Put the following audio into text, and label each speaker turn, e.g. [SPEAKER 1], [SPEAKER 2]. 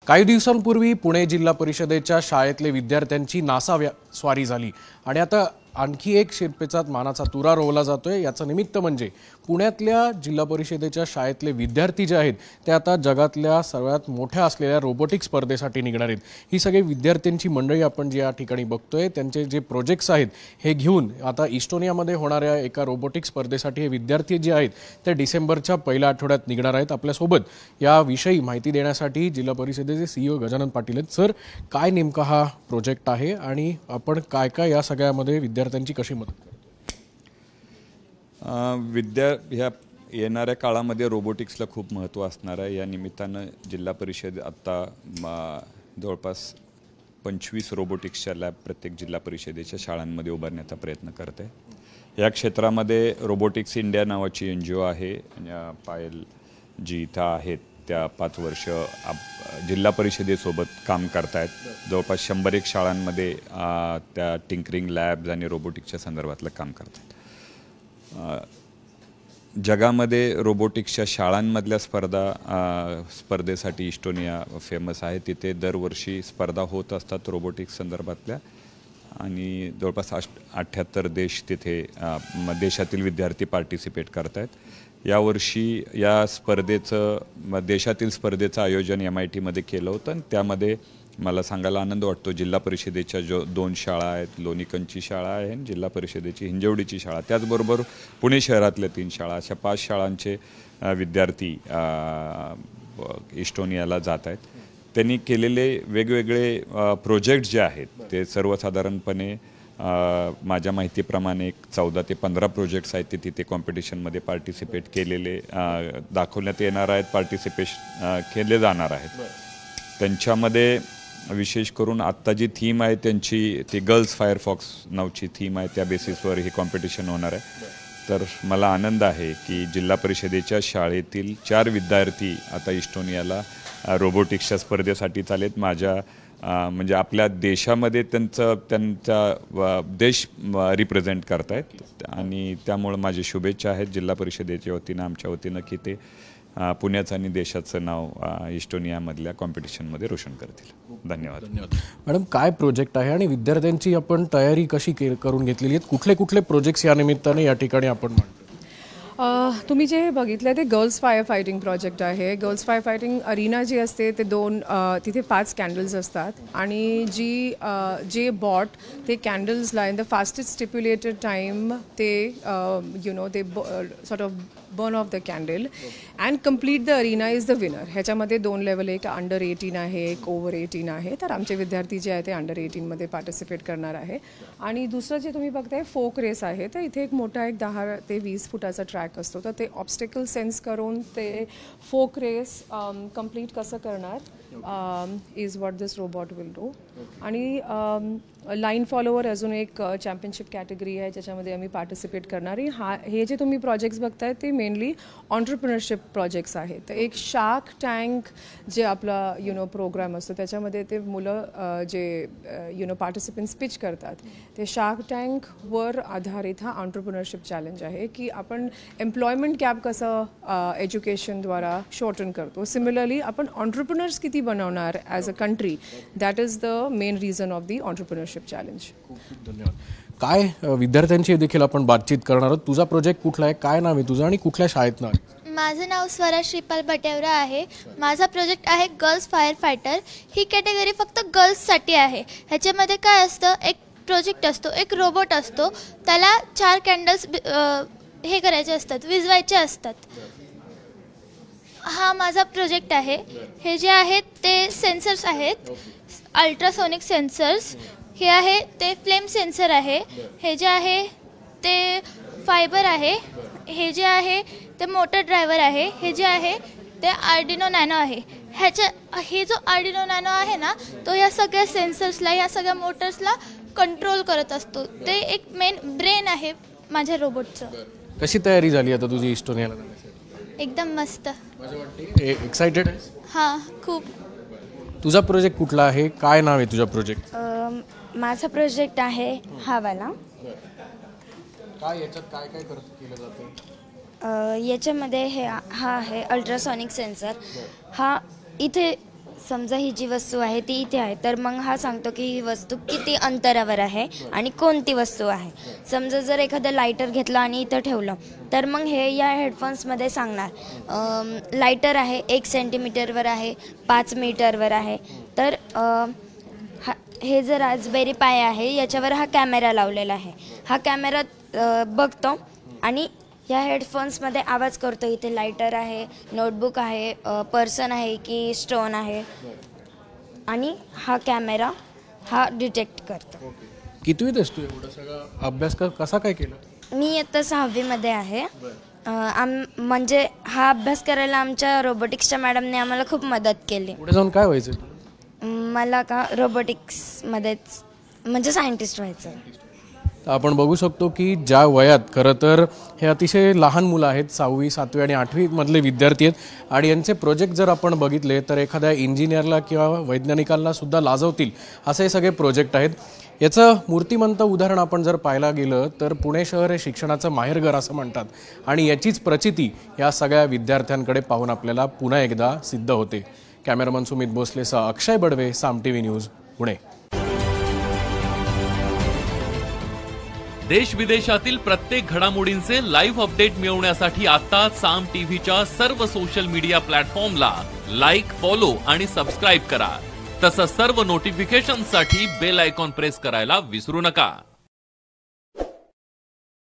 [SPEAKER 1] काही दिवसांपूर्वी पुणे जिल्हा परिषदेच्या शाळेतले विद्यार्थ्यांची स्वारी झाली आणि आता आणखी एक शिरपेचात मानाचा तुरा रोवला जातोय। याचं निमित्त म्हणजे पुण्यातल्या जिल्हा परिषदेच्या शाळेतले विद्यार्थी जे आहेत ते आता जगातल्या सर्वात मोठ्या असलेल्या रोबोटिक्स स्पर्धेसाठी निघणार आहेत। ही सगळी विद्यार्थ्यांची मंडळी आपण जे या ठिकाणी बघतोय त्यांचे जे प्रोजेक्ट्स आहेत हे घेऊन आता इस्टोनियामध्ये होणाऱ्या एका रोबोटिक्स स्पर्धेसाठी हे विद्यार्थी जे आहेत ते डिसेंबरच्या पहिल्या आठवड्यात निघणार आहेत। आपल्यासोबत याविषयी माहिती देण्यासाठी जिल्हा परिषदेचे सीईओ गजानन पाटील आहेत। सर, काय नेमका हा प्रोजेक्ट आहे आणि आपण काय काय या सगळ्यामध्ये विद्यार्थ्यांची कशी मदत करतो?
[SPEAKER 2] ह्या येणाऱ्या काळामध्ये रोबोटिक्सला खूप महत्त्व असणार आहे। या निमित्तानं जिल्हा परिषद आता जवळपास 25 रोबोटिक्सच्या लॅब प्रत्येक जिल्हा परिषदेच्या शाळांमध्ये उभारण्याचा प्रयत्न करते। या क्षेत्रामध्ये रोबोटिक्स इंडिया नावाची NGO आहे। पायल जी इथं आहेत त्या 5 वर्ष जिल्हा परिषदेसोबत काम करतायत। जवळपास 100 शाळांमध्ये त्या टिंकरिंग लॅब्स आणि रोबोटिक्सच्या संदर्भातलं काम करतात। जगामध्ये रोबोटिक्सच्या शाळांमधल्या स्पर्धेसाठी इस्टोनिया फेमस आहे। तिथे दरवर्षी स्पर्धा होत असतात रोबोटिक्स संदर्भातल्या आणि जवळपास 78 देश तिथे देशातील विद्यार्थी पार्टिसिपेट करत आहेत। यावर्षी या स्पर्धेचं देशातील स्पर्धेचं आयोजन MIT मध्ये केलं होतं आणि त्यामध्ये मला सांगायला आनंद वाटतो जिल्हा परिषदेच्या 2 शाळा आहेत, लोणीकंची शाळा आहे आणि जिल्हा परिषदेची हिंजवडीची शाळा, त्याचबरोबर पुणे शहरातल्या 3 शाळा, अशा 5 शाळांचे विद्यार्थी इस्टोनियाला जात आहेत। त्यांनी केलेले वेगवेगळे प्रोजेक्ट जे आहेत ते सर्वसाधारणपणे माझ्या माहितीप्रमाणे 14 ते 15 प्रोजेक्ट्स आहेत ते तिथे कॉम्पिटिशनमध्ये पार्टिसिपेट केलेले दाखवण्यात येणार आहेत, पार्टिसिपेशन केले जाणार आहेत। त्यांच्यामध्ये विशेष करून आत्ता जी थीम आहे त्यांची ती गर्ल्स फायरफॉक्स नावची थीम आहे, त्या बेसिसवर ही कॉम्पिटिशन होणार आहे। तर मला आनंद आहे की जिल्हा परिषदेच्या शाळेतील 4 विद्यार्थी आता इस्टोनियाला रोबोटिक्सच्या स्पर्धेसाठी चालेत। म्हणजे आपल्या देशामध्ये त्यांचा देश रिप्रेझेंट करतायत आणि त्यामुळे माझी शुभेच्छा आहेत जिल्हा परिषदेच्या वतीनं, आमच्या वतीनं, की ते पुण्याचं आणि देशाचं नाव इस्टोनियामधल्या कॉम्पिटिशनमध्ये रोशन करतील। धन्यवाद।
[SPEAKER 1] मॅडम, काय प्रोजेक्ट आहे आणि विद्यार्थ्यांची आपण तयारी कशी करून घेतलेली आहे? कुठले कुठले प्रोजेक्ट्स या निमित्ताने या ठिकाणी आपण मांडतो?
[SPEAKER 3] तुम्ही जे बघितलं ते गर्ल्स फायर फायटिंग प्रोजेक्ट आहे। गर्ल्स फायर फायटिंग अरीना जी असते ते तिथे 5 कॅन्डल्स असतात आणि जे बॉट ते कॅन्डल्सला in the fastest stipulated time ते ते sort of burn off the candle and complete the arena is the winner. ह्याच्यामध्ये 2 लेवल, एक अंडर 18 आहे, एक ओव्हर 18 आहे। तर आमचे विद्यार्थी जे आहे ते अंडर 18मध्ये पार्टिसिपेट करणार आहे। आणि दुसरं जे तुम्ही बघताय फोक रेस आहे, तर इथे एक मोठा 10 ते 20 फुटाचा ट्रॅक असतो, तर ते ऑब्स्टिकल सेन्स करून ते फोक रेस कम्प्लीट कसं करणार is what this robot will do. आणि लाईन फॉलोवर अजून एक चॅम्पियनशिप कॅटेगरी आहे ज्याच्यामध्ये आम्ही पार्टिसिपेट करणार आहे। हे जे तुम्ही प्रोजेक्ट्स बघताय ते मेनली ऑन्टरप्रिनरशिप प्रोजेक्ट्स आहेत। तर एक शार्क टँक जे आपला प्रोग्राम असतो त्याच्यामध्ये ते मुलं जे पार्टिसिपंट्स पिच करतात, ते शार्क टँकवर आधारित हा ऑन्टरप्रिनरशिप चॅलेंज आहे की आपण एम्प्लॉयमेंट गॅप कसं एज्युकेशनद्वारा शॉर्टन करतो, सिमिलरली आपण ऑन्टरप्रिनर्स किती बनवणार as a country, that is the main reason of the entrepreneurship challenge.
[SPEAKER 1] धन्यवाद। काय विद्यार्थ्यांची देखील आपण बातचीत करणार आहोत। तुझा प्रोजेक्ट कुठला आहे, काय नाव आहे तुझं आणि कुठल्या शाळेत नाव आहे?
[SPEAKER 4] माझं नाव स्वरा श्रीपाल बटेवरा आहे। माझा प्रोजेक्ट आहे गर्ल्स फायर फायटर। ही कॅटेगरी फक्त गर्ल्ससाठी आहे। ह्याच्यामध्ये काय असतं, एक प्रोजेक्ट असतो, एक रोबोट असतो, त्याला 4 कॅन्डल्स हे करायचे असतात, विझवायचे असतात। हा माझा प्रोजेक्ट आहे। हे जे आहेत ते सेन्सर्स आहेत, अल्ट्रासोनिक सेन्सर्स। हे आहे ते फ्लेम सेन्सर आहे। हे जे आहे ते फायबर आहे। हे जे आहे ते मोटर ड्रायव्हर आहे। हे जे आहे ते आर्डिनो नॅनो आहे। हे जो आर्डिनो नॅनो आहे ना, तो या सगळ्या सेन्सर्सला, या सगळ्या मोटर्सला कंट्रोल करत असतो। ते एक मेन ब्रेन आहे माझ्या रोबोटचं।
[SPEAKER 1] कशी तयारी झाली आता तुझी इस्टोनियाला जाण्यासाठी?
[SPEAKER 4] एकदम मस्त।
[SPEAKER 1] एक्साइटेड आहेस?
[SPEAKER 4] हां, खूप।
[SPEAKER 1] तुझा प्रोजेक्ट कुठला आहे, काय नाव आहे तुझ्या प्रोजेक्ट?
[SPEAKER 5] माझा प्रोजेक्ट आहे हा वाला।
[SPEAKER 1] काय याच्यात काय काय केलं जातं?
[SPEAKER 5] याच्यामध्ये हा आहे अल्ट्रासॉनिक सेन्सर। हा इथे समजा ही जी वस्तू आहे ती इथे आहे, तर मग हा सांगतो की ही वस्तू किती अंतरावर आहे आणि कोणती वस्तू आहे. समजा जर एखादं लायटर घेतलं आणि इथं ठेवलं, तर मग हे या हेडफोन्समध्ये सांगणार लायटर आहे 1 सेंटीमीटरवर आहे, 5 मीटरवर आहे. तर हे जर रास्पबेरी पाय आहे, याच्यावर हा कॅमेरा लावलेला आहे. हा कॅमेरा बघतो आणि या हेडफोन्समध्ये आवाज करतो, इथे लायटर आहे, नोटबुक आहे, पर्सन आहे की स्टोन आहे, आणि हा कॅमेरा हा डिटेक्ट करतो.
[SPEAKER 1] कितवीत आहेस तू? एवढा सगळा अभ्यास कसा काय केला?
[SPEAKER 5] मी आता 6वीमध्ये आहे. म्हणजे हा अभ्यास करायला आमच्या रोबोटिक्सच्या मॅडमने आम्हाला खूप मदत केली.
[SPEAKER 1] पुढे जाऊन काय व्हायचं?
[SPEAKER 5] मला का रोबोटिक्समध्येच म्हणजे सायंटिस्ट व्हायचं.
[SPEAKER 1] आपण बघू शकतो की ज्या वयात खरं तर हे अतिशय लहान मुलं आहेत, 6वी 7वी आणि 8वी मधले विद्यार्थी आहेत, आणि यांचे प्रोजेक्ट जर आपण बघितले तर एखाद्या इंजिनियरला किंवा वैज्ञानिकांना सुद्धा लाजवतील असे हे सगळे प्रोजेक्ट आहेत. याचं मूर्तिमंत उदाहरण आपण जर पाहायला गेलं तर पुणे शहर हे शिक्षणाचं माहेरघर असं म्हणतात, आणि याचीच प्रचिती या सगळ्या विद्यार्थ्यांकडे पाहून आपल्याला पुन्हा एकदा सिद्ध होते. कॅमेरामन सुमित भोसलेसह अक्षय बडवे, साम टीव्ही न्यूज, पुणे.
[SPEAKER 6] देश विदेशातील प्रत्येक घडामोडींचे लाईव्ह अपडेट मिळवण्यासाठी आता साम टीव्हीच्या सर्व सोशल मीडिया प्लॅटफॉर्मला लाईक, फॉलो आणि सबस्क्राईब करा. तसंच सर्व नोटिफिकेशनसाठी बेल आयकॉन प्रेस करायला विसरू नका.